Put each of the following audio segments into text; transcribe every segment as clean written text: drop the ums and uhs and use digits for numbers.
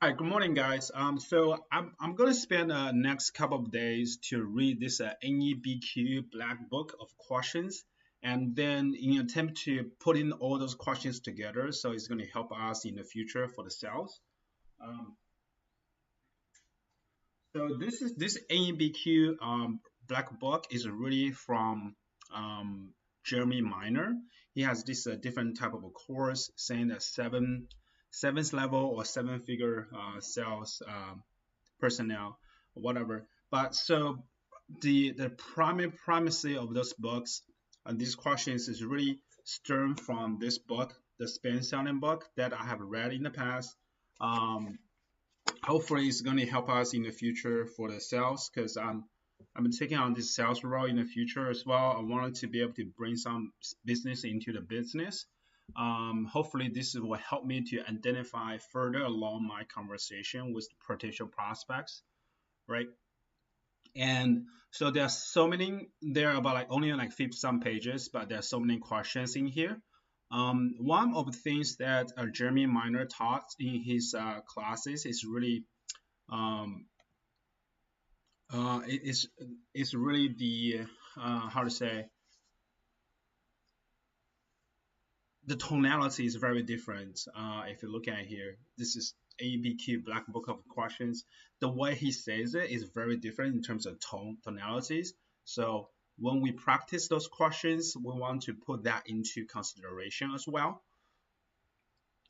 Hi, good morning, guys. So I'm going to spend next couple of days to read this NEPQ Black Book of questions, and then in attempt to put in all those questions together, so it's going to help us in the future for the sales. Um, so this NEPQ Black Book is really from um, Jeremy Miner. He has this different type of a course saying that seventh level or seven figure sales personnel, whatever. But so the primary primacy of those books and these questions is really stem from this book, the Spain selling book that I have read in the past. Um, Hopefully, it's going to help us in the future for the sales because I'm taking on this sales role in the future as well. I wanted to be able to bring some business into the business. Hopefully, this will help me to identify further along my conversation with potential prospects, right? And so there are so many, there are about like only like 50 some pages, but there are so many questions in here. One of the things that Jeremy Miner taught in his classes is really um, it's really the how to say the tonality is very different. If you look at here, this is ABQ Black Book of Questions. The way he says it is very different in terms of tonalities. So when we practice those questions, we want to put that into consideration as well.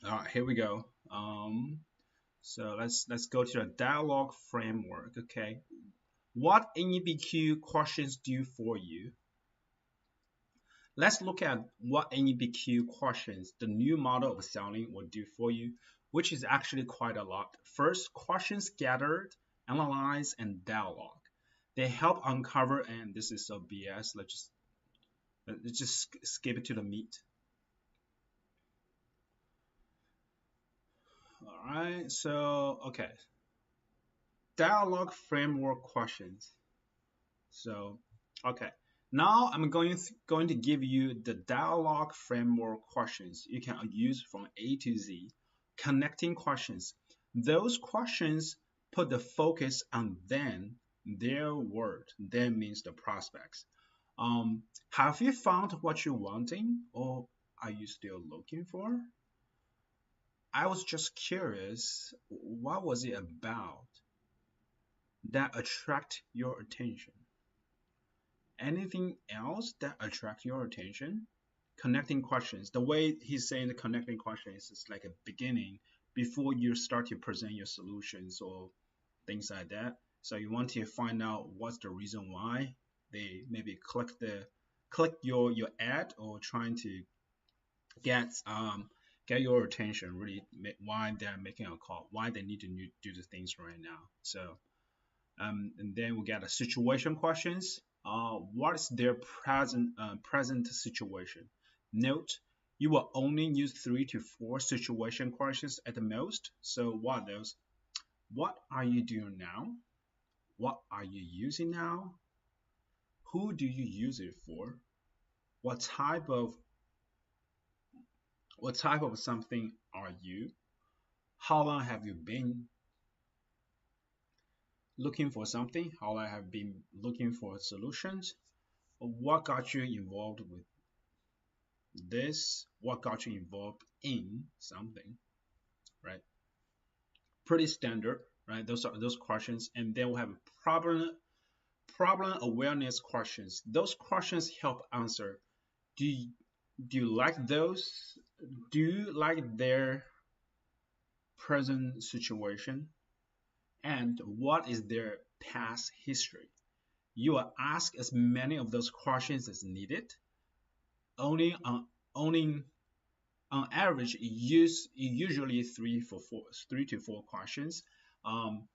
All right, here we go. So let's go to the dialogue framework. Okay, what NEBQ questions do for you? Let's look at what NEPQ questions the new model of selling will do for you, which is actually quite a lot. First, questions gathered, analyze, and dialogue. They help uncover, and this is so BS. Let's just skip it to the meat. All right. So okay, dialogue framework questions. So okay. Now I'm going to give you the dialogue framework questions you can use from A to Z. Connecting questions. Those questions put the focus on them, their word. Them means the prospects. Have you found what you're wanting, or are you still looking for? I was just curious, what was it about that attract your attention? Anything else that attract your attention? Connecting questions. The way he's saying the connecting questions is like a beginning before you start to present your solutions or things like that. So you want to find out what's the reason why they maybe click your ad or trying to get get your attention really why they're making a call, why they need to do the things right now. So and then we get a situation questions. What is their present situation? Note, you will only use 3 to 4 situation questions at the most. So what are those? What are you doing now? What are you using now? Who do you use it for? What type of something are you? How long have you been looking for something? How long have you been looking for solutions? What got you involved with this? What got you involved in something, right? Pretty standard, right? Those are those questions, and then we have problem awareness questions. Those questions help answer. Do you, do you like those? Do you like their present situation? And what is their past history? You will ask as many of those questions as needed. Only only on average, usually 3 to 4 questions, um,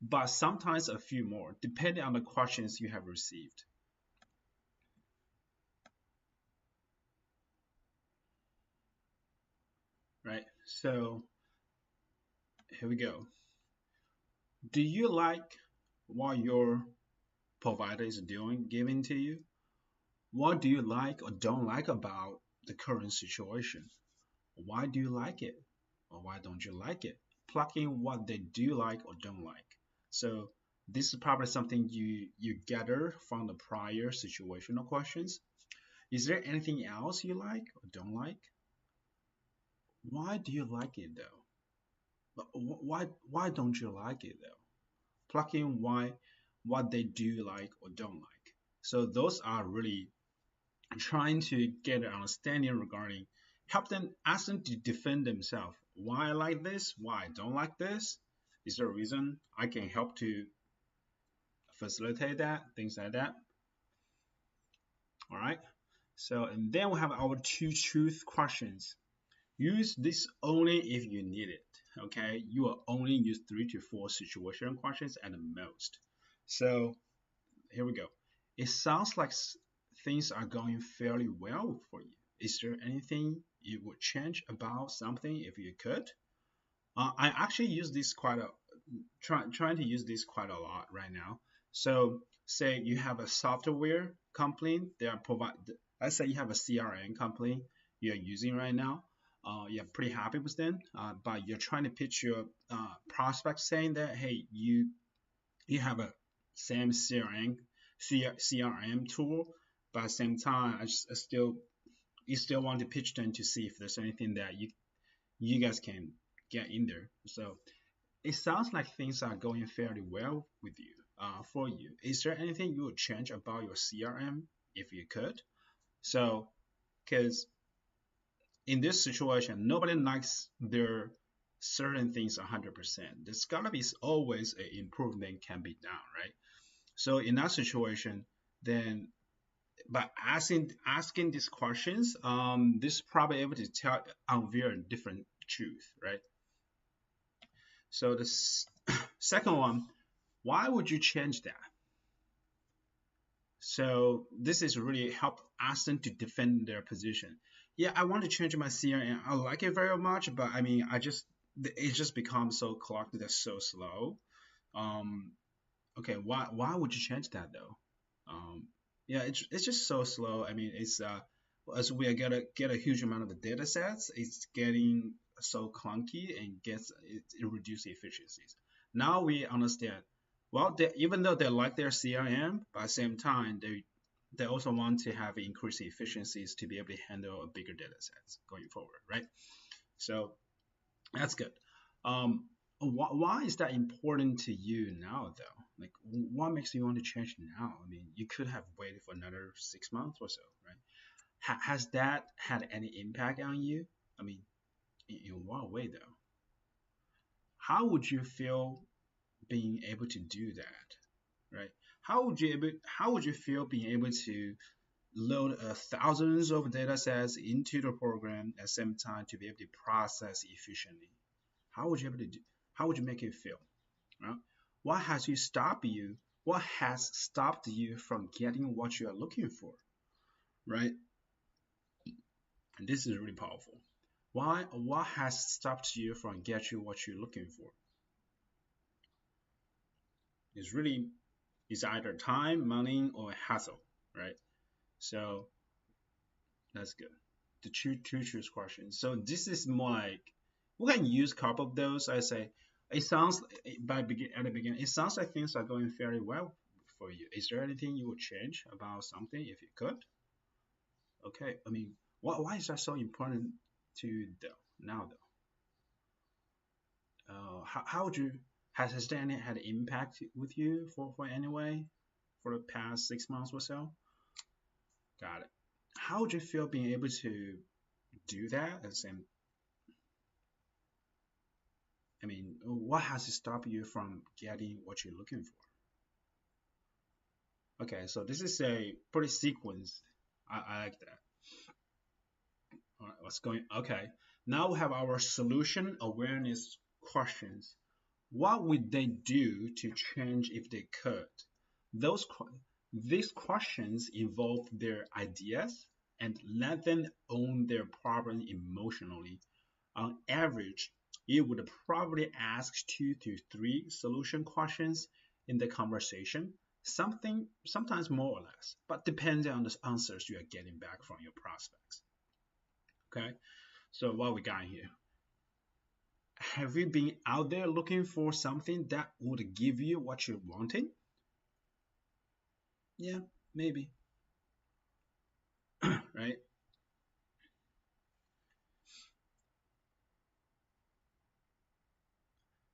but sometimes a few more, depending on the questions you have received. Right. So here we go. Do you like what your provider is doing, giving to you? What do you like or don't like about the current situation? Why do you like it, or why don't you like it? plug in what they do like or don't like. So this is probably something you gather from the prior situational questions. Is there anything else you like or don't like? Why do you like it though? Why don't you like it though? Plug in why, what they do like or don't like. So those are really trying to get an understanding regarding, help them, ask them to defend themselves. Why I like this? Why I don't like this? Is there a reason? I can help to facilitate that, things like that. All right. So, and then we have our two truth questions. Use this only if you need it. Okay, you will only use 3 to 4 situational questions at the most. So here we go. It sounds like things are going fairly well for you. Is there anything you would change about something if you could? I actually use this quite a trying to use this quite a lot right now. So say you have a software company, they are provide. Let's say you have a CRM company you're using right now. You're pretty happy with them, but you're trying to pitch your prospect saying that hey, you have a same CRM tool, but at the same time, I still you still want to pitch them to see if there's anything that you guys can get in there. So it sounds like things are going fairly well with you. For you, is there anything you would change about your CRM if you could? So, because in this situation, nobody likes their certain things 100%. There's gotta be always an improvement can be done, right? So in that situation, then by asking these questions, this is probably able to tell unveil a different truth, right? So the second one, why would you change that? So this is really help ask them to defend their position. Yeah, I want to change my CRM. I like it very much, but I mean, it just becomes so clogged that's so slow. Um, okay, why would you change that though? Yeah, it's just so slow. I mean, it's as we get a huge amount of the data sets, it's getting so clunky and it reduces efficiencies. Now we understand. Well, even though they like their CRM, but at the same time they also want to have increased efficiencies to be able to handle a bigger data sets going forward, right? So that's good. Why is that important to you now, though? Like, what makes you want to change now? I mean, you could have waited for another 6 months or so, right? Has that had any impact on you? I mean, in what way, though? How would you feel being able to do that, right? How would you feel being able to load thousands of data sets into the program at the same time to be able to process efficiently? How would you able to do? How would you make it feel? Right? What has you stopped you? What has stopped you from getting what you are looking for? Right? And this is really powerful. Why? What has stopped you from getting what you're looking for? It's really it's either time, money, or hassle, right? So that's good. The two choose question. So this is more like we can use a couple of those. I say it sounds at the beginning. It sounds like things are going very well for you. Is there anything you would change about something if you could? Okay. I mean, why is that so important to you though? Now though, how would you has there any had impact with you for anyway for the past 6 months or so? Got it. How would you feel being able to do that? At the same, I mean, what has to stop you from getting what you're looking for? Okay, so this is a pretty sequenced. I like that. All right, what's going? Okay, now we have our solution awareness questions. What would they do to change if they could? Those these questions involve their ideas and let them own their problem emotionally. On average, you would probably ask 2 to 3 solution questions in the conversation, sometimes more or less, but depending on the answers you are getting back from your prospects. Okay, so what we got here? Have you been out there looking for something that would give you what you're wanting? Yeah, maybe, right?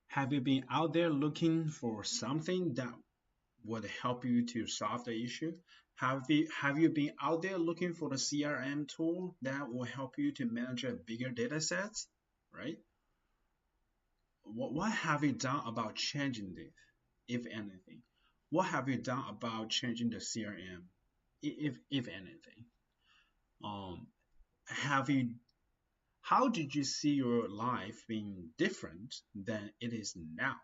Have you been out there looking for something that would help you to solve the issue? Have you been out there looking for the CRM tool that will help you to manage a bigger data sets? Right? What have you done about changing this, if anything? What have you done about changing the CRM, if anything? Um, have you how did you see your life being different than it is now?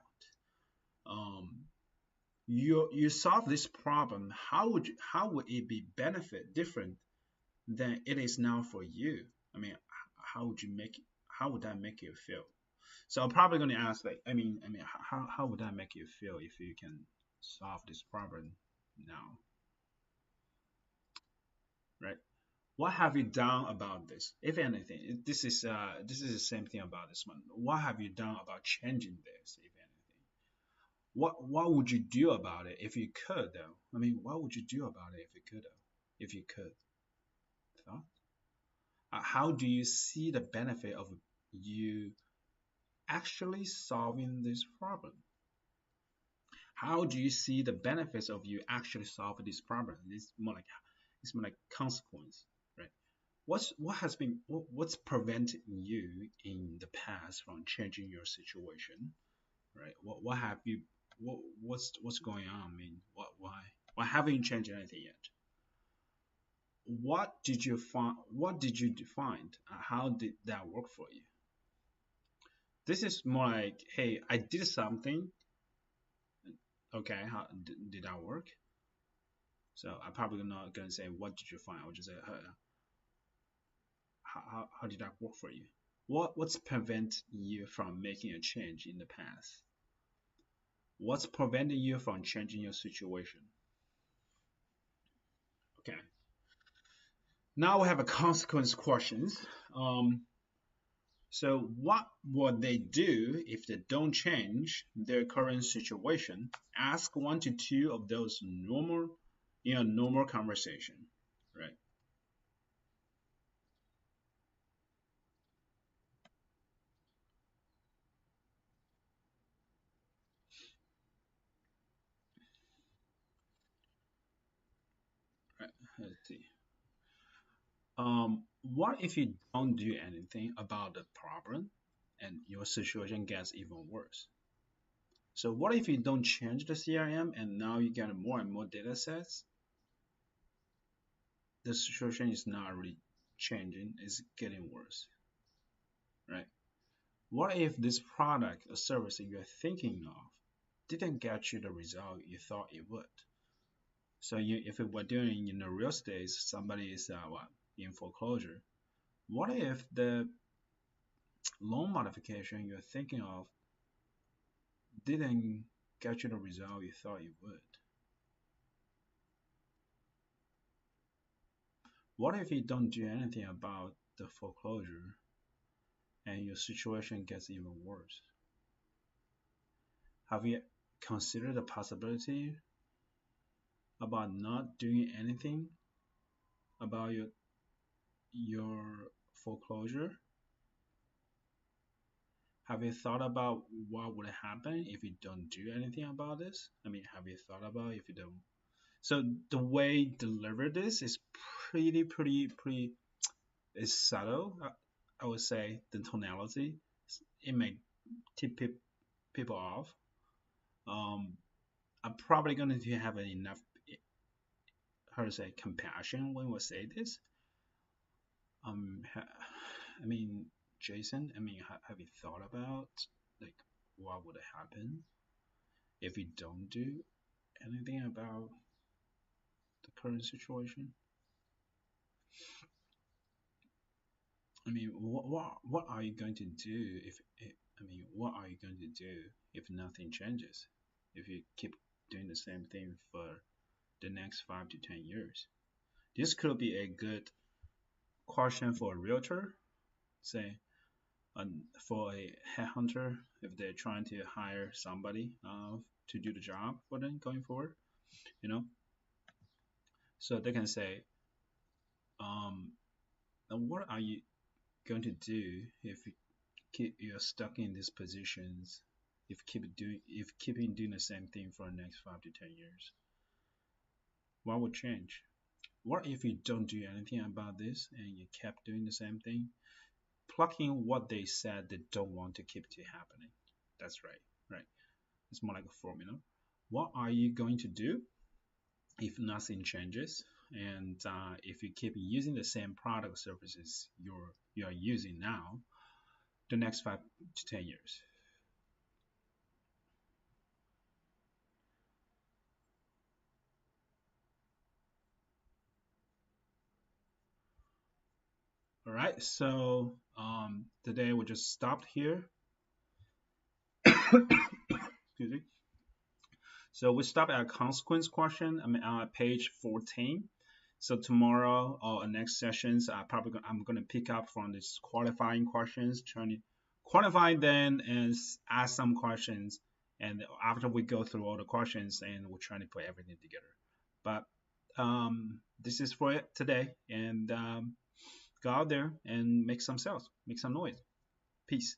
Um, you solve this problem. How would it be benefit different than it is now for you? I mean, how would you make how would that make you feel? So I'm probably going to ask like, how would that make you feel if you can solve this problem now, right? What have you done about this, if anything? This is the same thing about this one. What have you done about changing this, if anything? What would you do about it if you could, though? I mean, what would you do about it if you could, though? If you could, thought? How do you see the benefit of you actually solving this problem? How do you see the benefits of you actually solving this problem? It's more like consequence, right? What's preventing you in the past from changing your situation, right? What have you what's going on? I mean, why haven't you changed anything yet? What did you find? How did that work for you? This is more like, hey, I did something. Okay, how did that work? So I'm probably not gonna say what did you find. I'll just say how did that work for you? What's prevent you from making a change in the past? What's preventing you from changing your situation? Okay. Now we have a consequence questions. Um, so what would they do if they don't change their current situation? Ask one to two of those normal in a normal conversation, right? Right. Let's see. What if you don't do anything about the problem and your situation gets even worse? So what if you don't change the CRM and now you get more and more data sets? The situation is not really changing, it's getting worse, right? What if this product or service that you're thinking of didn't get you the result you thought it would? So if it were doing in the real estate, somebody is in foreclosure. What if the loan modification you're thinking of didn't get you the result you thought it would? What if you don't do anything about the foreclosure and your situation gets even worse? Have you considered the possibility about not doing anything about your foreclosure? Have you thought about what would happen if you don't do anything about this? I mean, have you thought about if you don't? So the way deliver this is pretty is subtle. I would say the tonality it may tip people off. Um, I'm probably going to have enough how to say compassion when we say this. I mean, Jason, I mean, have you thought about like what would happen if we don't do anything about the current situation? I mean, what are you going to do I mean, what are you going to do if nothing changes? If you keep doing the same thing for the next 5 to 10 years? This could be a good question for a realtor. Say, for a headhunter if they're trying to hire somebody to do the job for them going forward, you know. So they can say, um, what are you going to do if you're stuck in these positions, if keeping doing the same thing for the next 5 to 10 years? What would change? What if you don't do anything about this and you kept doing the same thing? Plucking what they said they don't want to keep to happening. That's right, right. It's more like a formula. What are you going to do if nothing changes? And if you keep using the same product or services you're using now, the next 5 to 10 years. All right, so today we just stopped here. Excuse me. So we stop at consequence question. I mean, page 14. So tomorrow or next sessions, I'm gonna pick up from this qualifying questions, trying to qualify them and ask some questions. And after we go through all the questions, and we're trying to put everything together. But this is for it today, and go out there and make some sales, make some noise. Peace.